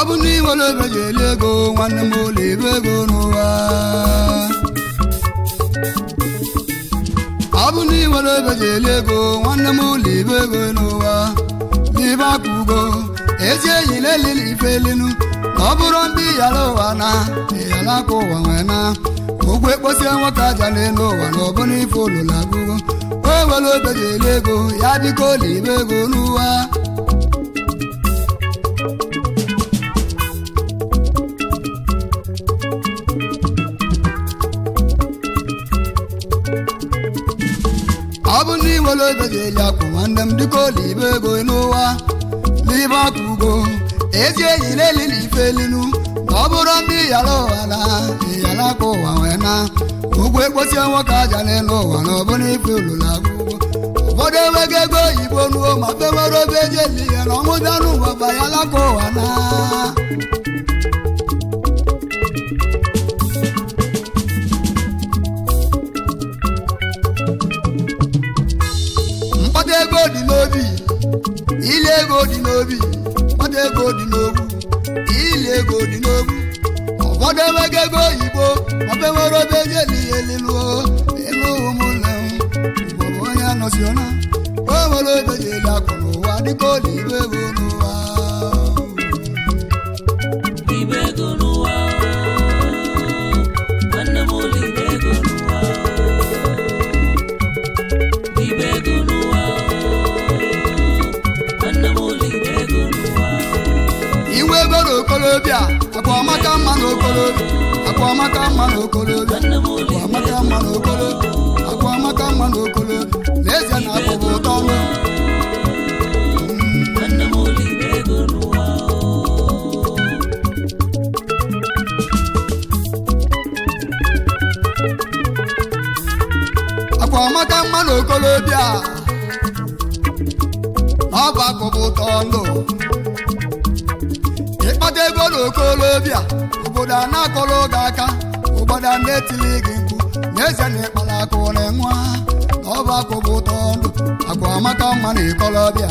bụ na iwere ebe ji eli ego nwanne m ụlọ ibe ego n'ụwa ọ bụ na iwere ebe ji eli ego nwanne m ụlọ ibe ego n'ụwa n'ibe akụgo ezi enyi na-elili ife elinu na ọ bụrụ ndị yara ụwa na yara aka ụwa nwee na ụgwọ ekposie nwoke aja n'elu ụwa na ọ bụ na ife olulu agụgo o were ebe ji eli ego ya biko ụlọ ibe ego n'ụwa ọ bụ na iwere ebe ji eli akwụ nwanne m dịka ụlọ ibe ego n'ụwa n'ibe akụgo ezi enyi na-elili ife elinu ma ọ bụrụ ndị yara ụwa na yara aka ụwa nwee na ụgwọ ekposie nwoke aja n'elu ụwa na ọ bụ na ife olulu agụgo ụfọdụ enweghị ego oyibo nuo ma bewere obe eji eli ihe na ọnwụbịa n'ụwa ba yara aka ụwa na mkpata ego dị n'obi ile ego dị n'obi mkpata ego dị n'ogbu ile ego dị n'ogbu ụfọdụ enweghị ego oyibo ma bewere obe eji eli ihe eliluo elu ụmụnne m bụ onye nọsiona o nwere obe ji eli akụ n'ụwa dịka ụlọ ibe ego n'ụwa ibe ego n'ụwa nwanne m ụlọ ibe ego n'ụwa ibe ego n'ụwa nwanne m ụlọ ibe ego n'ụwa inwe ego n'okolobịa akwa amaka mma n'okolobịa akwa amaka mma n'okolobịa nwanne m ụlọ akwa amaka mma n'okolobịa akwa amaka mma n'okolobịa n'ezie na abụbụ ụtọ ọnụ nwanne m ụlọ ibe ego n'ụwa akwa amaka mma n'okolobịa na ọ bụ akụbụ ụtọ ndụ ịkpata ego n'okolobịa obodo a na-akọrọ gị aka ụgbọdọ a na-etili gị mkpu n'ezie na ịkpara akụ na nwa na ọ bụ akụbụ ụtọ ndụ akwa amaka mma na ikolobịa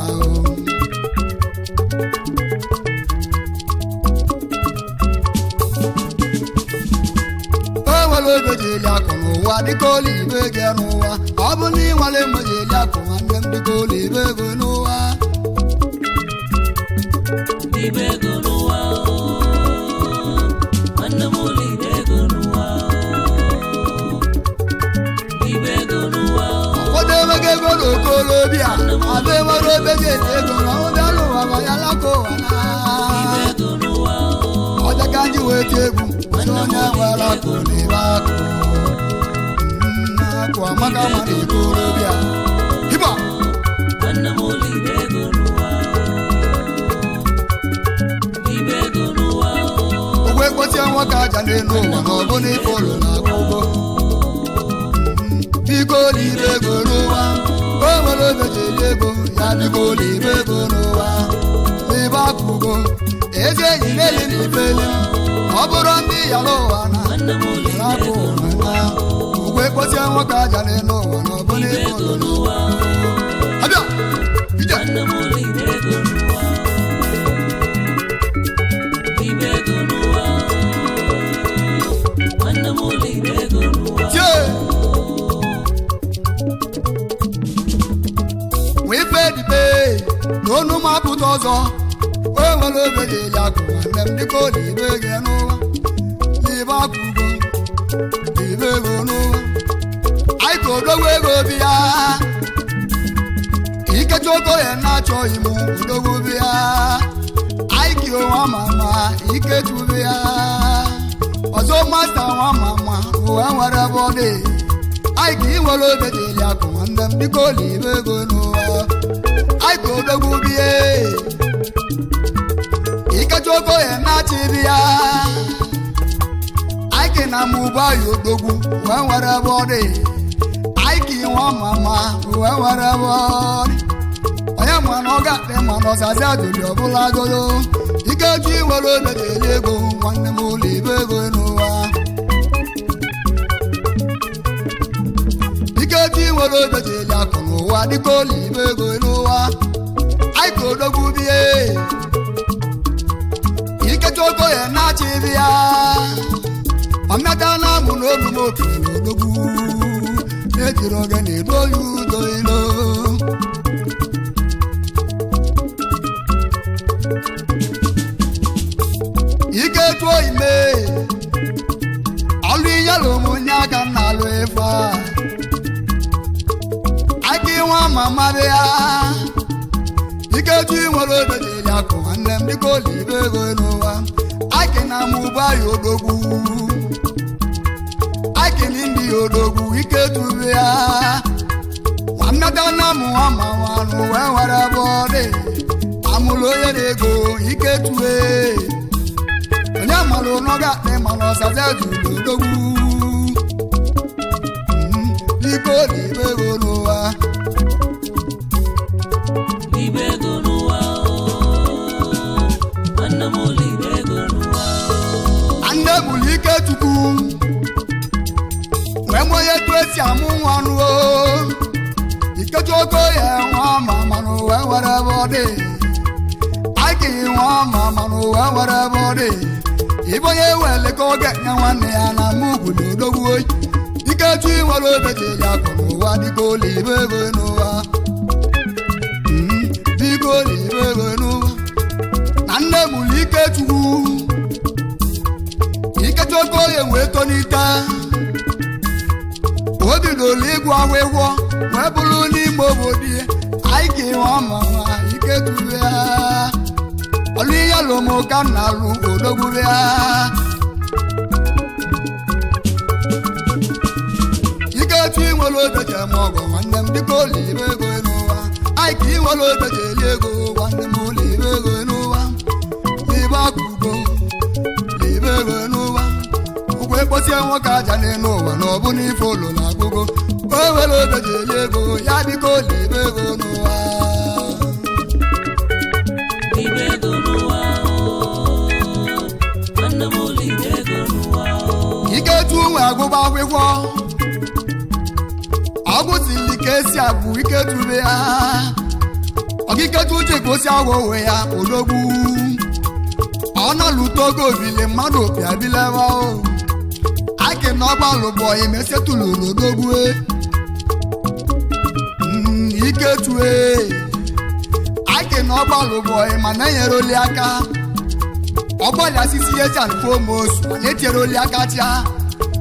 o nwere oge ji eli akụ n'ụwa dịka ụlọ ibe gị n'ụwa ọ bụ na ị nwere mgbe ji eli akụ nwanne m dịka ụlọ ibe ego n'ụwa ibe ego n'ụwa nwanne m ụlọ ibe ego n'ụwa ibe ego n'ụwa ụfọdụ enweghị ego n'okolobịa ada enwere obe ji eli ego na ọbịa n'ụwa ma ya laka ụwa ibe na ego n'ụwa ọja ka ji wee tie egwu si onye nwere akụ na ebe akụ akụ amaka ma na ikolobịa hiba nwanne m ụlọ ibe ego n'ụwa ibe ego n'ụwa ụgwọ ekposie nwoke aja n'elu ụwa na ọ bụ na ife ụlọ na-akụ ụgwọ biko ụlọ ibe ego n'ụwa o nwere obe ji eli ego ya biko ụlọ ibe ego n'ụwa n'ibe akụgo ezi enyi na-eli na ife eli ọ bụrụ ndị yara ụwa na nwanne m ụlọ ibe akụ ego ụwa na ụgwọ ekposie nwoke aja n'elu ụwa na ọ bụ na ibe ife ego ụlọ n'ụwa abịa ije nwanne m ụlọ ibe ego n'ụwa ibe ego n'ụwa nwanne m ụlọ ibe ego n'ụwa tie nwe ife dibe na onu m apụta ọzọ o nwere obe ji eli akụ nwanne m dịka ụlọ ibe gị n'ụwa n'ibe akụgo ibe ego n'ụwa anyị ka odogwu ego bi ya ikechi ogo ya na-achọghị m odogwu bi ya anyị ka onwe ama ama ikechi bi ya ọzọ masta nwa ma ma ụwa nwere ebe ọ dị anyị ka ị nwere obe ji eli akụ nwanne m dịka ụlọ ibe ego n'ụwa anyị ka odogwu bie ikechi ogo ya na-achị bi ya anyị ka na m ụba ya odogwu ụwa nwere ebe ọ dị anyị ka inwe ama ama ụwa nwere ebe ọ dị onye ma na ọ ga-akpị ma na ọzazi ajụjụ ọbụla godo ikechi nwere obe ji eli ego nwanne m ụlọ ibe ego n'ụwa ikechi nwere obe ji eli akụ n'ụwa dịka ụlọ ibe ego n'ụwa anyị ka odogwu bie Ikechukwu ya na-achị bịa ọmịata na-amụ n'olu m okiri n'odogwu ejiri oge na-edo ya udo ilo Ikechuo ime ọlụ iyelu ụmụnye aka na alụ ife aka nwa mama bịa Ikechu nwere obejiri akụ nwanne m dịka olibe ego n'ụwa aki na mụba ya odogwu aki na ndị ya odogwu Ikechu bịa nwamnata na mụ ama nwanụ wee were bọdị amụlụ onye na-ego Ikechu onye malụ n'oge akpị mana ọsaza juru odogwu dịka olibe ego n'ụwa Ande bụlụ Ikechukwu wee mụ onye tu esi amụ nwanụ Ikechukwu ya nwa ma manụ wee were bọdị aki nwa ma manụ wee were bọdị ibe onye wele ka oge nye nwanne ya na mụ gwụrụ odogwu Ikechu nwere obejiri akụ n'ụwa dịka olibe ego n'ụwa dịka olibe ego n'ụwa na nne mụrụ Ikechukwu Ikechukwu onye wee tonite o bidoro ịgwọ agwụgwọ wee bụrụ n'ime obodo ya anyị ka ịnwe ọma nwa Ikechu ya ọlụ ihe lụmụka na alụ odogwu ya Ikechu nwere obeje ma ọgọ nwanne m dịka olibe ego n'ụwa anyị ka ị nwere obeje eli ego nwanne m olibe ego n'ụwa libe akụgo libe ego n'ụwa ụgwọ ekposie nwoke aja n'elu ụwa na ọbụ n'ife ụlọ na agụgo o nwere obeje eli ego ya dịka olibe ego n'ụwa Ikechu nwe agụba akwụkwọ ọgwụzili ka esi agwụ Ikechu ya Ikechu uche ka osi agwọ onwe ya odogwu ọ nọlụta oge obili mmadụ opi abileba aki na ọgbalụbọ emesetulu n'odogwu Ikechu aki na ọgbalụbọ ma na-enyere oli aka ọgbọlị asisi ya jan fomos ma na-etiere oli aka tia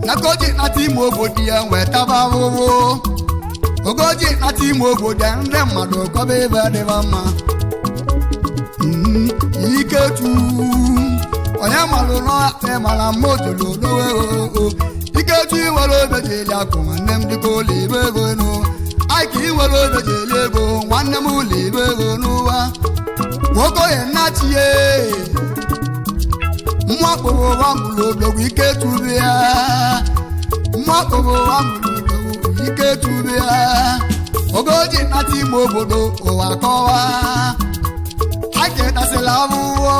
nagoji nata ime obodo ya wee taba ahụhụ ogoji nata ime obodo ya ndị mmadụ kọba ebe dịba mma Ikechu onye malụ n'ọkpe mara mmotulu odowe Ikechu nwere obejiri akụ nwanne m dịka olibe ego n'ụwa anyị ka ị nwere obejiri ego nwanne m olibe ego n'ụwa nwoke onye nnachiye mwakporo wa mụrụ odogwu Ikechu ya mwakporo wa mụrụ odogwu Ikechu ya ogoji nata ime obodo ụwa kọwa aketasịla ahụhụ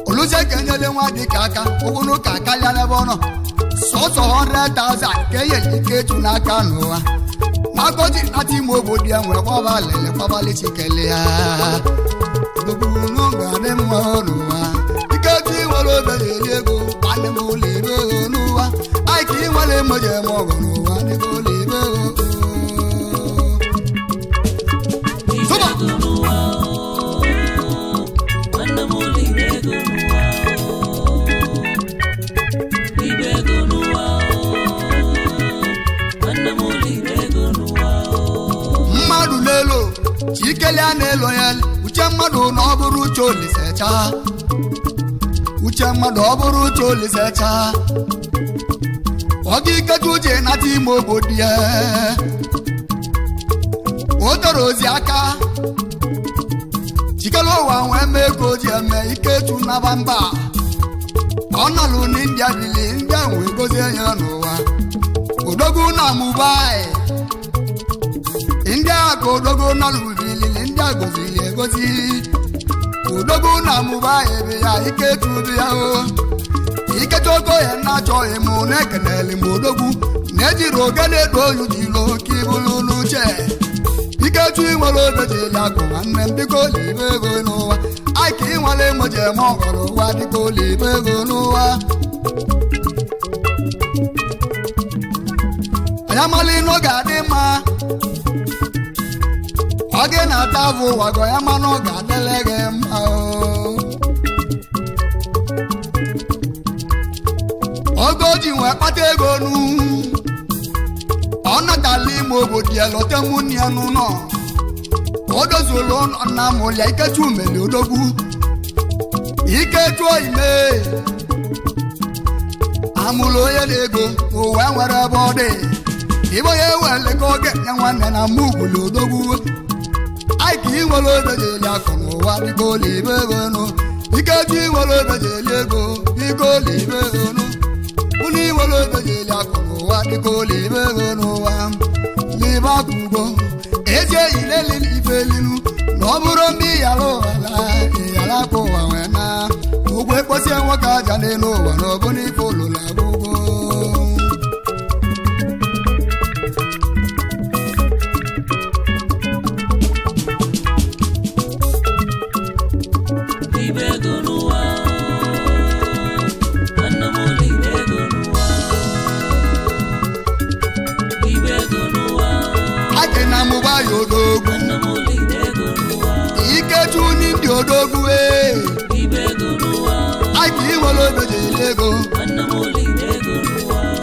oluche ka enyere nwa dịka aka ụgwụnụ ka karịa n'ebe ọ nọ sọsọ 100,000 ka enyere Ikechu n'aka n'ụwa na ogoji nata ime obodo ya nwere kwaba lele kwabali chikele ya n'ogbunụgadị mma n'ụwa Ikechu nwere obejiri ego nwanne m olibe ego n'ụwa anyị ka ị nwere emoje eme ọgụ n'ụwa dịka olibe ego mmadụ n'elu chikele a na-elo ya uche mmadụ na ọ bụrụ uche Olisecha uche mmadụ ọ bụrụ uche Olisecha oge Ikechu uche nata ime obodo ya o toro ozi aka chikele ụwa wee mee ka o ji eme Ikechu naba mba ọ nọlụ n'India bili ndị a wee gozie ya n'ụwa odogwu na Mumbai ndị a ka odogwu nọlụ bilili ndị a goziri egozi odogwu na Mumbai ebe ya Ikechu bịa Ikechu ogo ya na-achọghị m na-ekenele m odogwu na-ejiri oge na-edo oyu jilo ka ibulu n'uche Ikechu nwere obejiri akụ nwanne m dịka olibe ego n'ụwa Ike ịnwale moje ma ọgọrọ ụwa dịka olibe ego n'ụwa onye mali n'oge adị mma ọ gị na-ata bụ ụwa gọ ya ma n'oge adịle gị mma oge o ji nwee kpata ego nu ọ natala ime obodo ya lọta nwunye ya n'ụlọ o dozuolu nna m ụlọ Ikechu meli odogwu Ikechu ime amụlụ onye na-ego ụwa nwere ebe ọ dị ibe onye wele ka oge nye nwanne na mma ugwulu odogwu Ike inwere obe jeli akụ n'ụwa dịka olibe ego nụ Ikechu inwere obe jeli ego dịka olibe ego nụ unu inwere obe jeli akụ n'ụwa dịka olibe ego n'ụwa libe akụ ugo ezi eyi lelili ife elinu na ọ bụrụ ndị ịyara ụwala ịyara aka ụwa wee na ụgwọ ekposie nwoke aja n'elu ụwa na ọbụna ife olulu agụgo odogwu Ikechu ndị odogwu Ike inwere obe jeli ego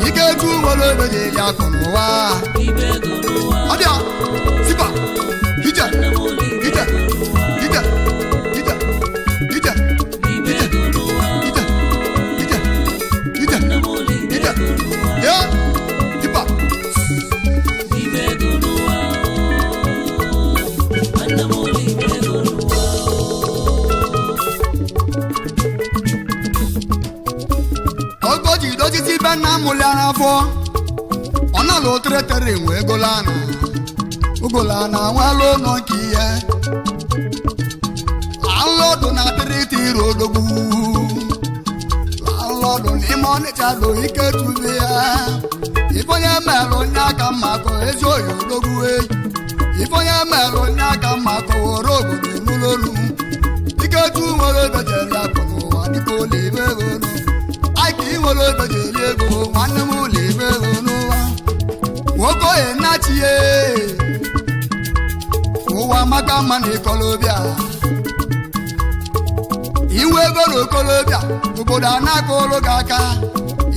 Ikechu nwere obe jeli akụ n'ụwa ọ bịa sipa ije ije ije ije ije ije ije ya sipa ogoji dojiti ibe nna mụlịa n'afọ ọ na-alụ teretere nwe egolana nwelu ụlọ nke ihe lalọdụ na tiriti iru odogwu lalọdụ n'ime Ọnịcha do Ikechu be ya ife onye melụ onye aka mma kọ ezi oyi odogwu ife onye melụ onye aka mma kọwara obodo n'ụlọolu Ikechu nwere obe jeli akụ n'ụwa dịka olibe ego Ike inwere obe jeli ego nwanne m olibe ego n'ụwa nwoke ohe nachie ụwa maka mma na ikolobịa inwe ego na okolobịa obodo a na-aka ụlụ gị aka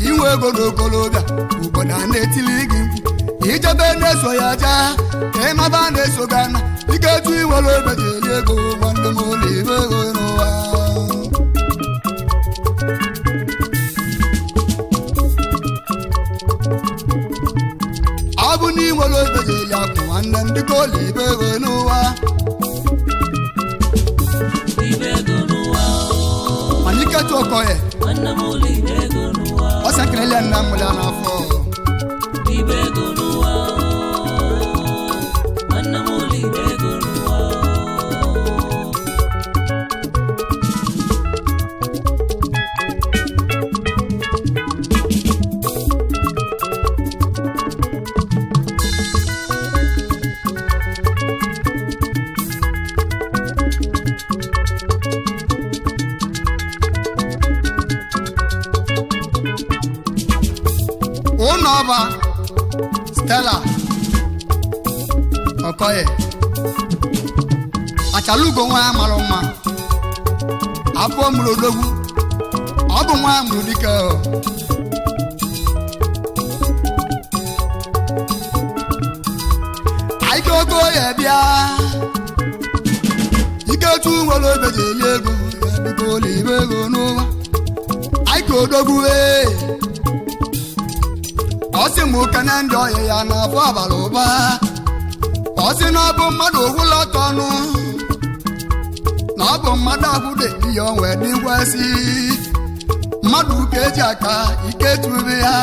inwe ego na okolobịa obodo a na-etili gị ijebe na-eso ya ja ka ịmaba na-eso gị ana Ikechu inwere obe jeli ego nwanne m olibe ego n'ụwa ọ bụ na inwere obe jeli akụ nwanne m dịka olibe ego n'ụwa mana Ikechu Okoye ọ sakrele nna m mụlịa n'afọ ụnọba Stella Okoye achalugo nwa ya mara mma afọ mụrụ odogwu ọ bụ nwa ya mụrụ dike Ike Okoye bịa Ikechu nwere obe jeli ego ya dịka olibe ego n'ụwa Ike odogwu ọ sị m kene ndị ọhịa ya n'afọ abalị ụba ọ sị na ọ bụ mmadụ ogwụla ọtọ ọnụ na ọ bụ mmadụ agwụde ihe o wee dị gwasị mmadụ ka eji aka Ikechu be ya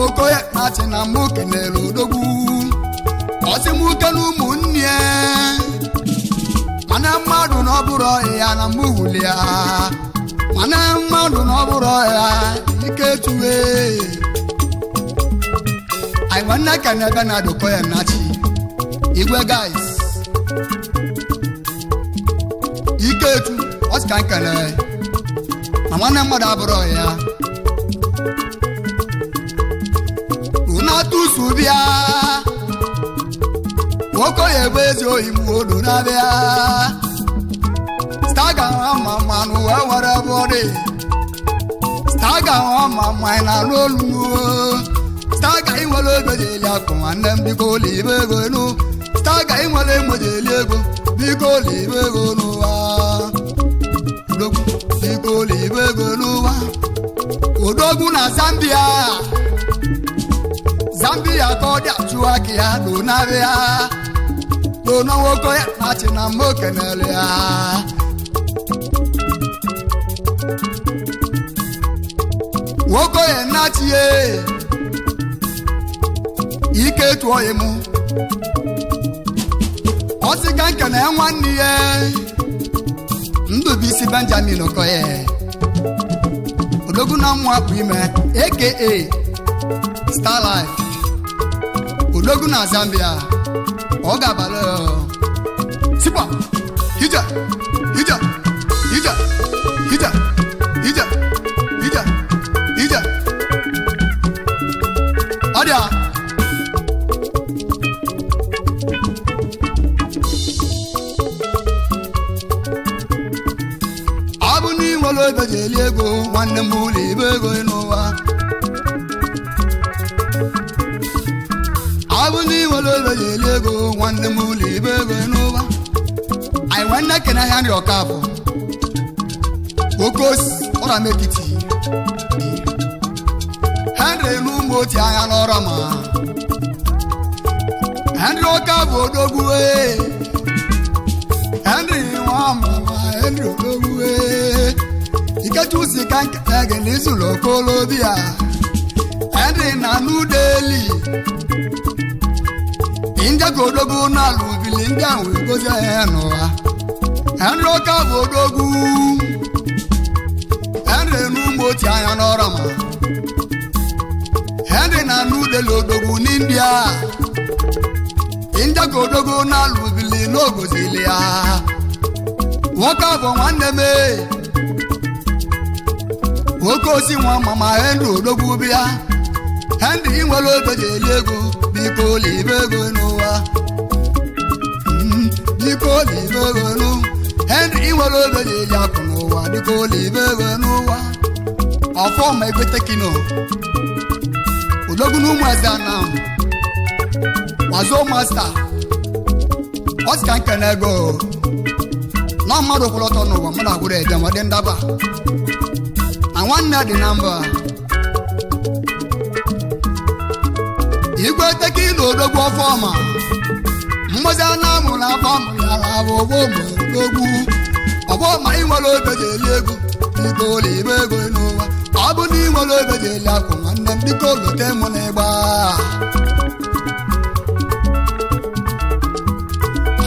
Okoye na-achị na mụ kenere odogwu ọ sị m uke na ụmụnne ya mana mmadụ na ọ bụrụ ọhịa ya na mụ wuli ya mana mmadụ na ọ bụrụ ọhịa Ikechu anyị nwanne ka na-ebe na Okoye nachi igwe guys Iketu ọsị ka nkele ma nwanne mmadụ abụrụ ya unatusu bịa nwoke ya ebe ezi oyi m olu na-abịa staga ma mmanụ wee nwere ebe ọ dị staga ma mmanya na n'olu staga inwere ego ji eli akụ nwanne m biko olibe ego enu staga inwere ego ji eli ego biko olibe ego n'ụwa biko olibe ego n'ụwa odogwu na Zambia ka ọ dị achụ aka ya donarịa dono nwoke ya na-achị na mma okenere ya nwoke ya na-achị ya ike tụọ ya mụ ọ sị ka nke na ya nwanne ya Ndụbụisi Benjamin Okoye odogwu na mmụ akpụ ime aka Star Life odogwu na Zambia ọ ga-abalị sipa hija hija hija hija hija hija hija ọ dị a abụ n'inwere ebe ji eli ego nwanne m ụlọ ibe ego n'ụwa abụ n'inwere ebe ji eli ego nwanne m ụlọ ibe ego n'ụwa anyị nwanne kene ahịa nri ọka bụ oke osi ọra mekiti Henry n'ụmụ oti anya n'ọra ma Henry ọka bụ odogwu Henry nwa mama Henry odogwu Ikechusi ka nketa gị n'izụlọ okolobịa Henry na n'udeli inje ka odogwu n'ala ubili ndị ahụ egozi ya n'ụwa Henry ọka bụ odogwu Henry n'ụmụ oti anya n'ọra ma Henry na n'udeli odogwu n'India inje ka odogwu n'ala ubili n'ogozili ya nwoke bụ nwanne m nwoke osi nwa mama Henry odogwu bịa Henry inwere oge ji eli ego biko olibe ego n'ụwa biko olibe ego n'ụwa Henry inwere oge ji eli akụ n'ụwa biko olibe ego n'ụwa ọfọma egwete kino odogwu n'ụmụ eze anam wazo masta ọsịka nkene ego na mmadụ kwụrụ ọtọ n'ụwa mmadụ agwụrụ eje ma dị ndaba na nwanne dị na mba igwe tekino odogwu ọfọma mgbazi anamụ na afọ amụrụ ya na abụ odogwu ọbọma inwere obe ji eli ego biko olibe ego n'ụwa ọ bụ na inwere obe ji eli akụ nwanne m biko gote mụ na ịgba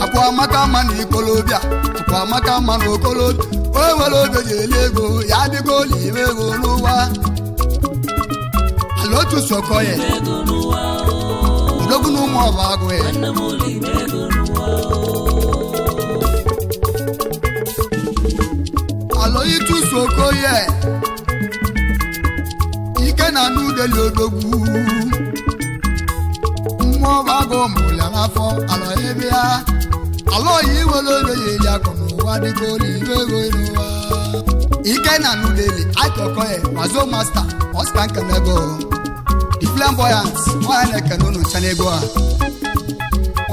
akwa amaka mma na ikolobịa akwa amaka mma na okolobịa o nwere obe ji eli ego ya biko olibe ego n'ụwa ala otu Sokoye odogwu n'ụmụ ọba agụ Aloyitu Sokoye ike na n'udeli odogwu mmụọ ọba agụ mụrụ ya n'afọ aloyibịa aloyi iwere obe ya eli akụ n'ụwa dịka olibe ego n'ụwa ike na n'udeli Okoye wazo masta ọsịka nkenego the flamboyant nwaanyị na-ekene unu ncha n'ego a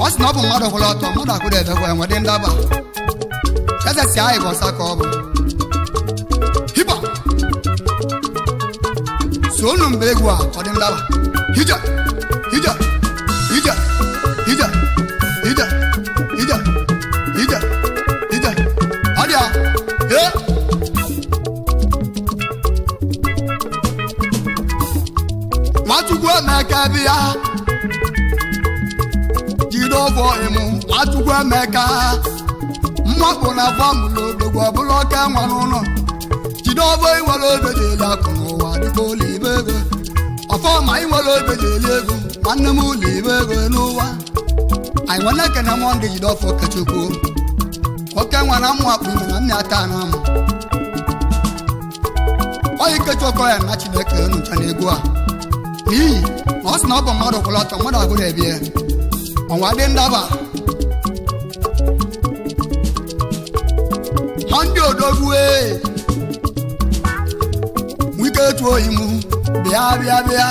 ọ sị na ọ bụ mmadụ kwụrụ ọtọ mmadụ akwụrụ ebekwa enwe dị ndaba eze si anyị bụ ọsa ka ọ bụ hiba so unu mgbe egwu a ọ dị ndaba hija hija hija hija hija hija hija hija ọ dị a Nwachukwu Emeka bịa jide ọfọ ịmụ Nwachukwu Emeka mmapụ na afọ amụrụ odogwu ọbụla ọka nwa n'ụlọ jide ọfọ inwere obe ji eli akụ n'ụwa dịka olibe ego ọfọma inwere obe ji eli ego nwanne m olibe ego n'ụwa anyị nwanne ekene Monde jide ọfọ Kachukwu oke nwa na mmụ akpụ ime na nne ata na m onye ikechi ọkọ ya na Chineke nụcha na egwu a n'ihi na ọ sị na ọ bụ mmadụ kwụrụ ọtọ mmadụ agụrụ ebie ọnwa dị ndaba ndị odogwu nwike etu oyi mụ bịa bịa bịa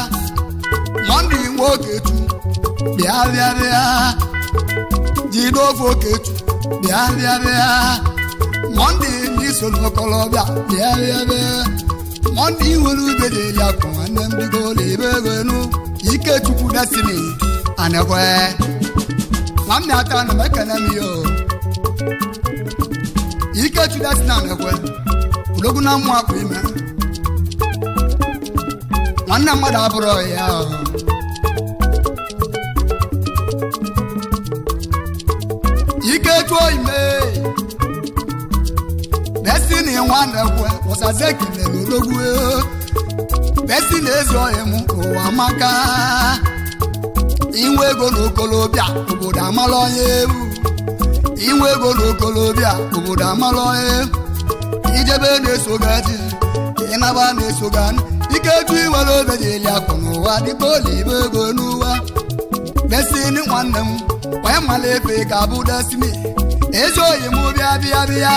ndị nwe oke etu bịa bịa bịa jide ofe oke etu bịa bịa bịa ndị n'iso n'ọkọlọbịa bịa bịa bịa ndị nwere ube dịrị akụ nwanne m bigolo ebe ego enu Ikechukwu Destiny anekwe nwanne ata na mekene m yo Ikechukwu Destiny anekwe odogwu na mmụ akpụ ime nwanne mmadụ abụrụ ya Ikechukwu ime Destiny nwanne kwe ụsazeki lere odogwu Destiny ezo emu ụwa maka inwe ego n'okolobịa obodo amala onye ewu inwe ego n'okolobịa obodo amala onye ijebe na-eso gaji ịnaba na-eso gani Ikechukwu iwere obe ji eli akụ n'ụwa dịka olibe ego n'ụwa Destiny nwanne m onye mala efe ka bụ Destiny ezo oyi m bịa bịa bịa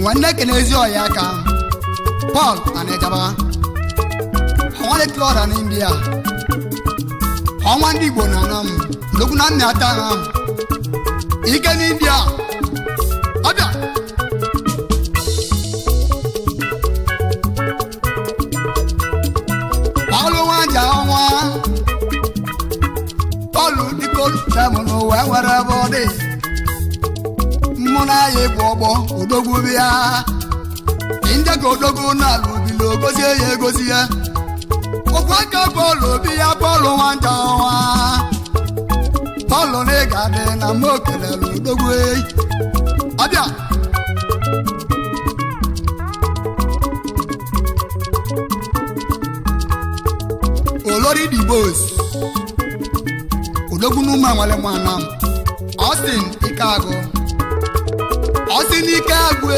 nwanne kenezi ọya aka Paul Anejaba ọnwa letlọra na India ọnwa ndị Igbo na anam lokwu na nne ata ha ike n'India ọbịa Paul nwanja ọnwa Paul dịko temụ n'ụwa nwere ebe ọ dị mmụ na ya bụ ọgbọ odogwu bịa ndị ka odogwu n'ala obilo gozie ya egozi ya ọkwa ka Pọl obi ya Pọl nwanja ọnwa Pọl na ịga dị na mma okelere odogwu ọbịa olori dibos odogwu n'ụmụ nwale nwana m Austin Ikeagụ Austin Ikeagụ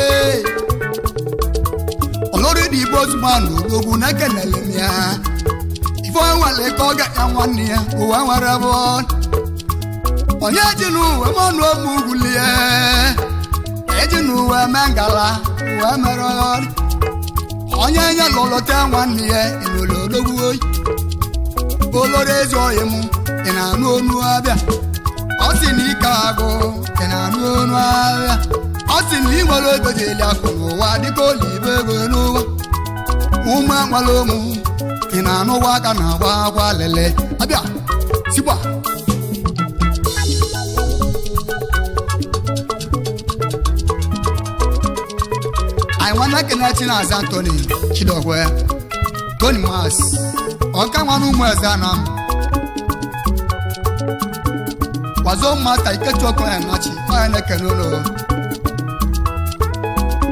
olori dibos man odogwu na-ekelele m ya ife nwale ka ọ ga-ya nwanne ya ụwa nwere bụ onye ji n'uwe mmanụ ọmụ ugwulie eji n'uwe mee ngala uwe mere onye nye lụlọte nwanne ya enwere odogwu oyi olori ezi oyi m ị na-anụ onu abịa ọ sị na Ikeagụ ị na-anụ onu abịa ọ sị na ị nwere ego ji eli akụ n'ụwa dịka olibe ego n'ụwa ụmụ enwere ụmụ ị na-anụwa aka na agba agwa lele abịa sikwa anyị nwanne Kenechi na Aza Anthony Chidokwe Tony Mas ọka nwanne ụmụ eze na m wazo mata Ikechukwu ya nachi onye na-ekene ụlọ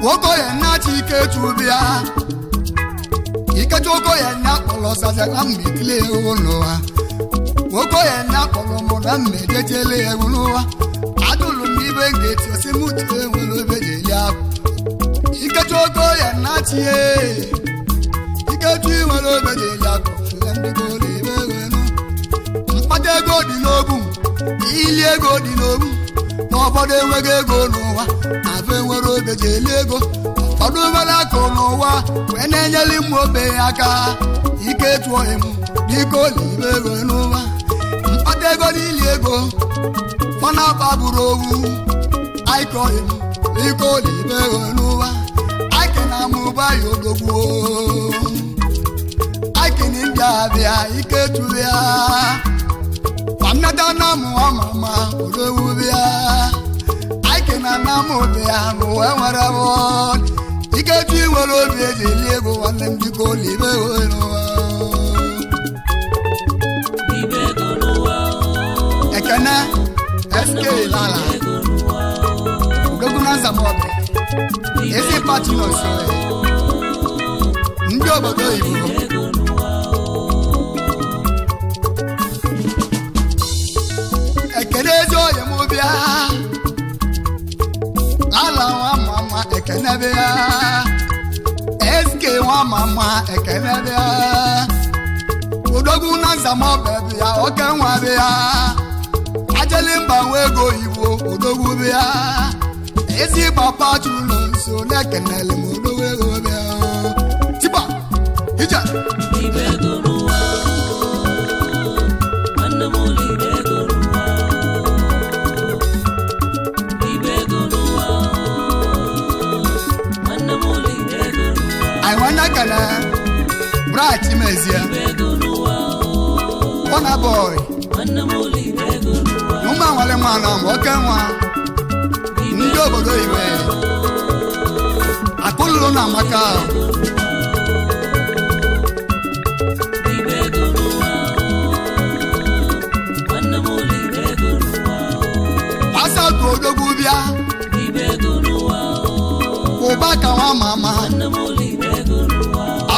nwoke ya nachi Ikechukwu bịa Ikechukwu ya nya kpọrọ ọsaza na mma ekele ụlọ ha nwoke ya nya kpọrọ mụ na mma ejechele ya n'ụwa adụlụ m ibe ga-eti osi m uche nwere obe ji eli akụ Ikechukwu ya nachi Ikechukwu nwere obe ji eli akụ mkpata ego dị n'obu ili ego dị n'obu na ụfọdụ enweghị ego n'ụwa na afe nwere obe ji eli ego ụfọdụ nwere akụ n'ụwa wee na-enyere ụmụ obe ya aka Ikechukwu m dịka olibe ego n'ụwa mkpata ego na ili ego fọnaba bụrụ owu aikọghị m dịka olibe ego n'ụwa aike na amụba ya odogwu akini ndị abịa Ikechukwu ya kwamnata na mụ ọmama odogwu bịa aikina na mụ bịa bụ enwere bụ Ikechukwu nwere obi eji eli ego nwanne m dịka olibe Ekene SK Lala odogwu na Nzamọbe ezi pati n'oso ndị obodo oyibo bịa eske nwa mama ekene bịa odogwu na nzamọba bịa oke nwa bịa ajali mba nwe ego iwo odogwu bịa ezi papa chulo nso na-ekenele m odogwu ego bịa tiba ije I wanna gana bright imezia Bona boy Muma wale mwana mwoke nwa Ndi obodo iwe Apollo na maka Asa tu odogwu bịa Ụbaka nwa mama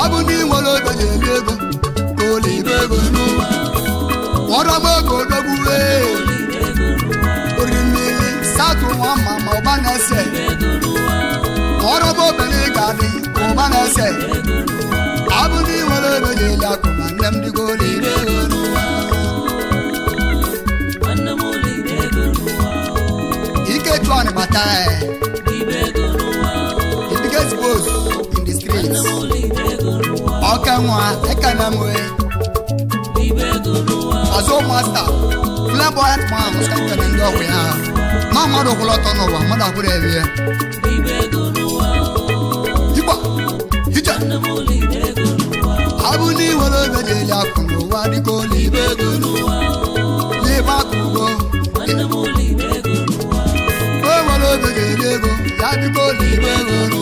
Abu ni nwere obenye ego Olibe ego n'ụwa Ọrọba ego odogwu Orimiri Satu nwa mama ụba na-ese Ọrọba obenye ga-adị ụba na-ese Abu ni nwere obenye ego akụ na nne m dịgo olibe ego n'ụwa Ike chụọ bata The biggest boss in the streets Oke nwa ekene mwe Ozo master Flamboyant man Muska nkene ndị ọgwụ ya Ma mmadụ kwụlọtọ n'ụwa mmadụ akwụrụ ebe ya Igba Hija Abụ n'iwere obe jeli akụ n'ụwa dịka olibe ego Libe akụ ugo O nwere obe jeli ego Ya dịka olibe ego